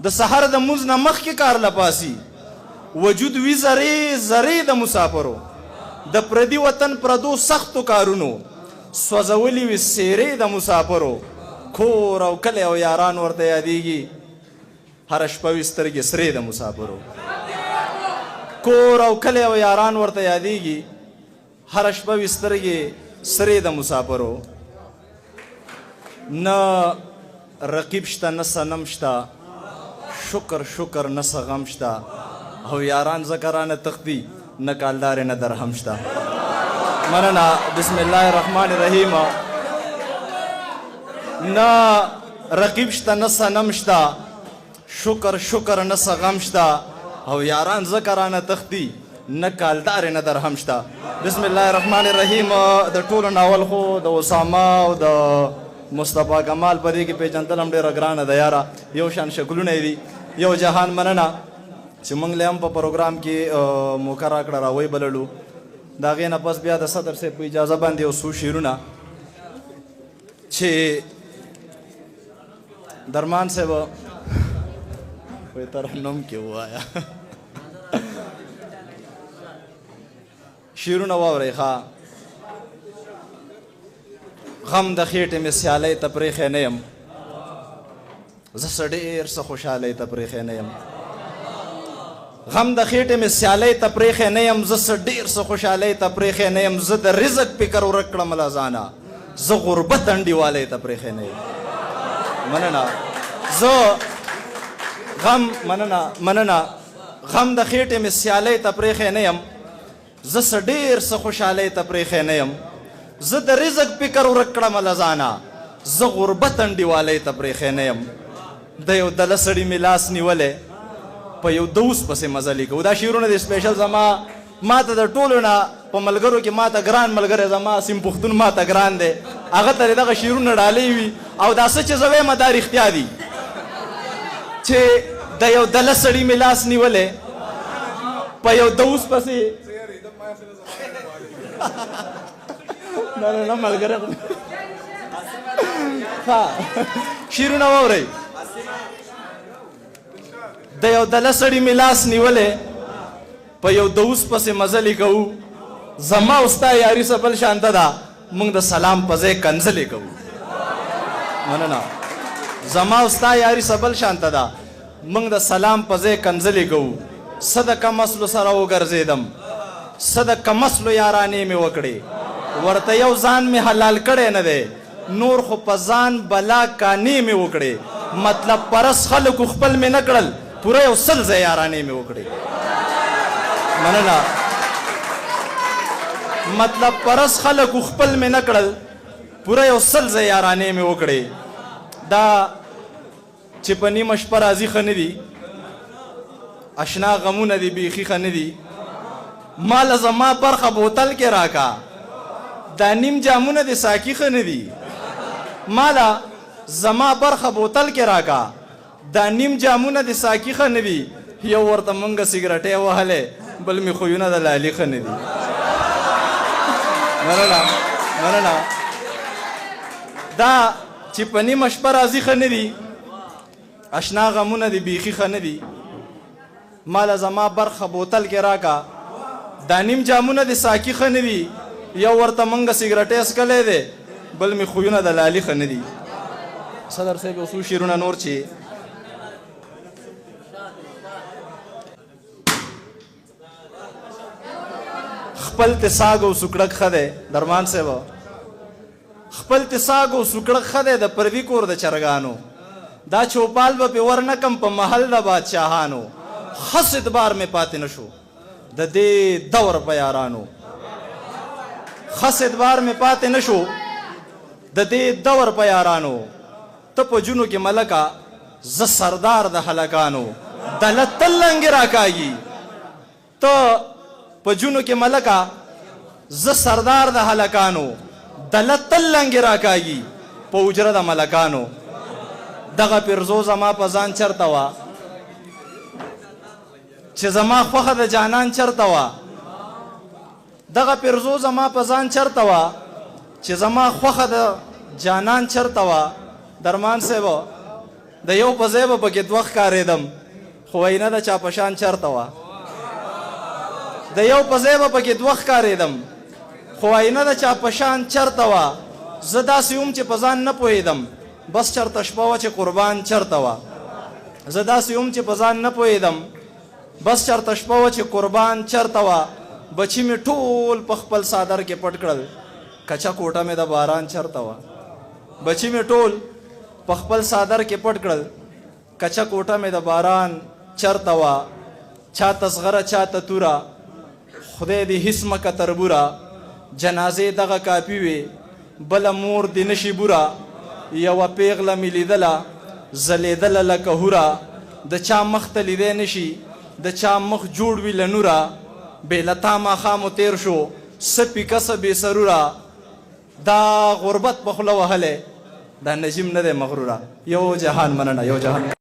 د سحر د مونځ نه مخکې کار لپاسي وجود وي زرې زرې د مسافرو د پردي وطن پردو سختو کارونو سوځولي وي څېرې د مسافرو کور او کلی او یاران ورته یادېږي هره شپه وي سترګې سرې د مسافرو کور او کلی او یاران ورته یادېږي هره شپه وي سترګې سرې د مسافرو نه رقیب شته نه صنم شته شکر شکر نه څه غم شته او یاران ځکه رانه تختی نه کالدارې نه درهم شته مننه بسم الله الرحمن الرحیم نه رقیب شته نه صنم شته شکر شکر نه څه غم شته او یاران ځکه رانه تختی نه کالدارې نه درهم شته بسم الله الرحمن الرحیم د ټولو ناول خو د اسامه او د مصطفی کمال په دې کې پیژندل هم ډېره ګرانه ده یاره یو شان شکلونه یې دي یو جهان مننه چې موږ له هم په پروګرام کې موقع راکړه راوی بللو د هغې نه پس بیا د صدر صاحب په اجازه باندې یو څو شعرونه چې درمان صاحب وایي ترنم کې ووایه شعرونه واورئ ښه غم د خېټې مې سیالۍ ته پرېښی نه یم زه څه ډېر څه خوشحالۍ ته پرېښی نه یم غم د خېټې مې سیالۍ ته پرېښی نه یم زه څه ډېر څه خوشحالۍ ته پرېښی نه یم زه د رزق فکر ورک کړم له ځانه زه غربت انډیوالۍ ته پرېښی نه یم مننه زه غم مننه غم د خېټې مې سیالۍ ته پرېښی نه یم زه څه ډېر څه خوشحالۍ ته پرېښی نه یم زه د رزق فکر ورک کړم له ځانه زه غربت انډیوالۍ ته پرېښی نه یم د یو دله سړي مې لاس نیولی په یو دوس پسې مزلې کوو دا شعرونه د سپیشل ما ته د ټولو نه په ملګرو کې ما ته ګران ملګری زما سیم پښتون ما ته ګران دی هغه ته دغه شعرونه ډالۍ وي او دا څه چې زه وایم دا رښتیا دي چې د یو دله سړي مې لاس نیولی په یو دوس پسې نه ملګری شعرونه واورئ د یو دله سړي مې لاس نیولی په یو دوس پسې مزلې کوو زما او ستا یاري څه بل شانته ده موږ د سلام په ځای کنځلې کوو مننه زما او ستا یاري څه بل شانته ده موږ د سلام په ځای کنځلې کوو څه د کم اصلو سره وګرځېدم څه د کم اصلو یارانې مې وکړې ورته یو ځان مې حلال کړی نه دی نور خو په ځان بلا کانې مې وکړې مطلب پرس خلکو خپل مې نه کړل پوره یو 100 ځای یارانې مې وکړې مننه مطلب پرس خلکو خپل مې نه کړل پوره یو 100 ځای یارانې مې وکړې دا چې په نیمه شپه راځي ښه نه دي اشنا غمونه دي بیخي ښه نه دي ماله زما برخه بوتل کې راکا دا نیم جامونه د ساقي ښه نه دي ماله زما برخه بوتل کې راکا دا نیم جامونه د ساقي ښه نه دي یو ورته مونږه سګرټې وهلې بل مې خویونه د لالي ښه نه دي مننه دا چې په نیمه شپه راځي ښه نه دي اشنا غمونه دي بیخي ښه نه دي ماله زما برخه بوتل کې راکا دا نیم جامونه د ساقي ښه نه دي یو ورته مونږه سګرټې څکلی دی بل مې خویونه د لالي ښه نه دي صدر صاحب یو څو شعرونه نور چې خپل تساګ او سوکړک ښه دی درمان صاحب خپل تساګ او سوکړک ښه دی د پردي کور د چرګانو دا چوپال به پې ورنکم په محل د بادشاهانو خس اعتبار مې پاتې نه شو د دې دور په یارانو خس اعتبار مې پاتې نه شو د دې دور په یارانو ته په جونو کې ملکه زه سردار د هلکانو دله تل لنګې راکاږي ته په جونو کې ملکه زه سردار د هلکانو دله تل لنګې راکاږي په اجره د ملکانو دغه پیرزو زما په ځان چرته وه چې زما خوښه د جانان چرته وه دغه پیرزو زما په ځان چرته وه چې زما خوښه د جانان چرته وه درمان صاحب د یو په ځای به پکې دوه ښکارېدم خو وینا د چا په شان چرته وه د یو په ځای به پکې دوه ښکارېدم خو وینا د چا په شان چرته وه زه داسې وم چې په ځان نه پوهېدم بس چرته شپه وه چې قربان چرته وه زه داسې وم چې په ځان نه پوهېدم بس چرته شپه وه چې قربان چرته وه بچي مې ټول په خپل څادر کې پټ کړل کچه کوټه مې د باران چرته وه بچي مې ټول په خپل څادر کې پټ کړل کچه کوټه مې د باران چرته وه چا تصغره چا ته توره خدای دې هیڅ مکه تربوره جنازې دغه کاپي وې بله مور دې نشي بوره یوه پیغله مې لیدله ځلېدله لکه هوره د چا مخ ته لیدی نشي د چا مخ جوړ وي له نوره بې له تا ماښامو تېر شو څه پیکه څه بې سروره دا غربت په خوله وهلی دا نجیم نه دی مغروره یو جهان مننه یو جهان